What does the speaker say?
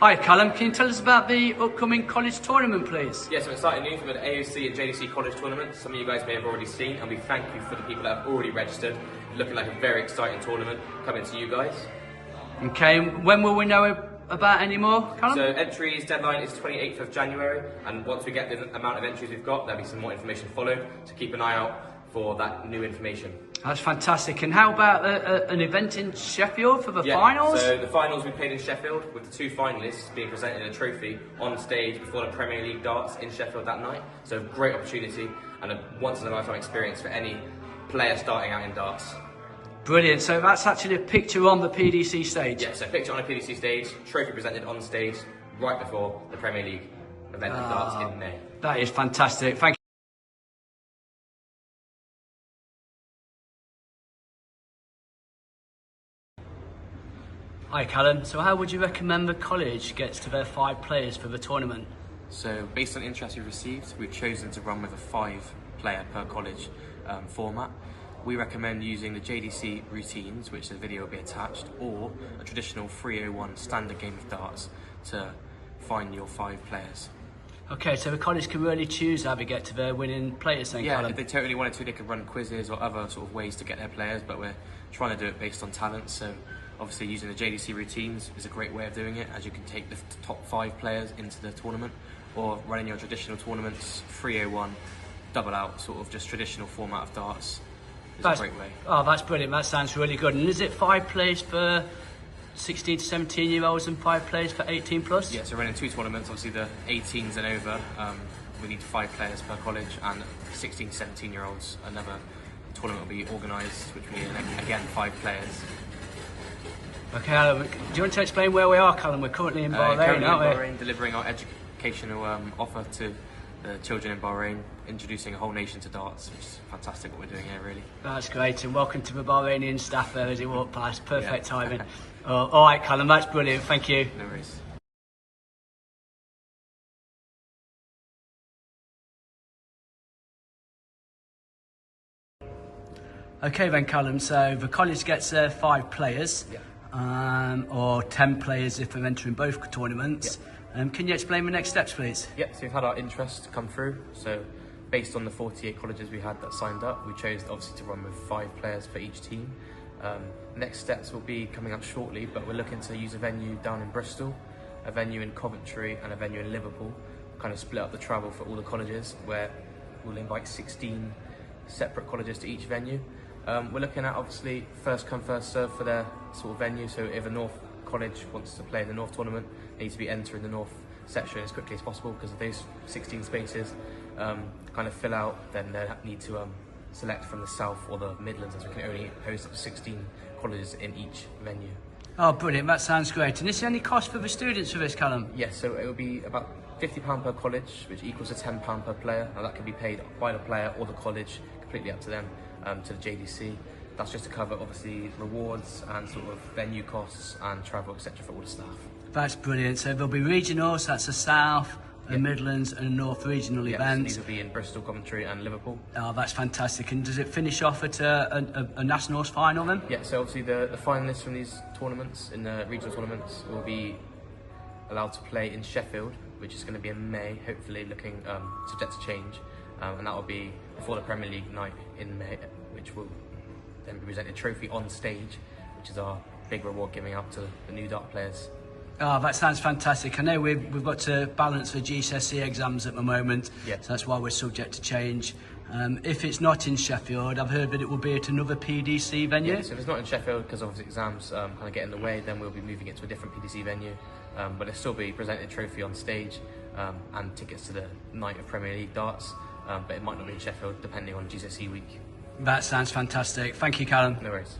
Hi Callum, can you tell us about the upcoming college tournament please? Yes, we're starting new for the AoC and JDC college tournament. Some of you guys may have already seen, and we thank you for the people that have already registered. Looking like a very exciting tournament coming to you guys. Okay, when will we know about any more, Callum? So entries deadline is 28th of January, and once we get the amount of entries we've got, there'll be some more information followed, so keep an eye out for that new information. That's fantastic. And how about an event in Sheffield for the finals? So the finals we played in Sheffield with the two finalists being presented a trophy on stage before the Premier League darts in Sheffield that night. So great opportunity and a once in a lifetime experience for any player starting out in darts. Brilliant. So that's actually a picture on the PDC stage? Yeah, so picture on a PDC stage, trophy presented on stage right before the Premier League event in darts in May. That is fantastic. Thank you. Hi Callum, so how would you recommend the college gets to their 5 players for the tournament? So based on interest we've received, we've chosen to run with a 5-player per college format. We recommend using the JDC routines, which the video will be attached, or a traditional 301 standard game of darts to find your 5 players. Okay, so the college can really choose how they get to their winning players then, Yeah, Callum? if they totally wanted to, they could run quizzes or other sort of ways to get their players, but we're trying to do it based on talent. So obviously using the JDC routines is a great way of doing it, as you can take the top 5 players into the tournament, or running your traditional tournaments, 301, double out, sort of just traditional format of darts. That's a great way. Oh, that's brilliant. That sounds really good. And is it 5 players for 16 to 17 year olds and 5 players for 18 plus? Yeah, so we're running 2 tournaments. Obviously the 18s and over, we need 5 players per college, and 16 to 17 year olds, another tournament will be organised, which will be again 5 players. Okay, Alan, do you want to explain where we are, Callum? We're currently in Bahrain, aren't we? Delivering our educational offer to the children in Bahrain, introducing a whole nation to darts, which is fantastic what we're doing here, really. That's great, and welcome to the Bahrainian staff there as you walk past. Perfect timing. Yeah. All right, Callum, that's brilliant. Thank you. No worries. Okay then, Callum, so the college gets 5 players, or 10 players if they're entering both tournaments. Can you explain the next steps, please? Yeah, so we've had our interest come through. So based on the 48 colleges we had that signed up, we chose obviously to run with 5 players for each team. Next steps will be coming up shortly, but we're looking to use a venue down in Bristol, a venue in Coventry and a venue in Liverpool, kind of split up the travel for all the colleges, where we'll invite 16 separate colleges to each venue. We're looking at obviously first come first serve for their sort of venue, so if a North college wants to play in the North tournament, they need to be entering the North section as quickly as possible, because if those 16 spaces kind of fill out, then they need to select from the South or the Midlands, as we can only host up to 16 colleges in each venue. Oh, brilliant, that sounds great. And is there any cost for the students for this, Callum? Yes, so it will be about £50 per college, which equals to £10 per player. Now that can be paid by the player or the college, completely up to them, to the JDC. That's just to cover obviously rewards and sort of venue costs and travel, etc. for all the staff. That's brilliant. So there'll be regionals, that's the South, the Midlands and the North regional events. So these will be in Bristol, Coventry and Liverpool. Oh, that's fantastic. And does it finish off at a Nationals final then? Yeah, so obviously the finalists from these tournaments, in the regional tournaments, will be allowed to play in Sheffield, which is going to be in May, hopefully looking subject to change. And that will be before the Premier League night in May, which will then be presented a trophy on stage, which is our big reward giving out to the new dart players. Oh, that sounds fantastic. I know we've got to balance the GCSE exams at the moment, so that's why we're subject to change. If it's not in Sheffield, I've heard that it will be at another PDC venue. Yeah, so if it's not in Sheffield, because obviously exams kind of get in the way, then we'll be moving it to a different PDC venue. But it'll still be presented a trophy on stage and tickets to the night of Premier League darts, but it might not be in Sheffield, depending on GCSE week. That sounds fantastic. Thank you, Callum. No worries.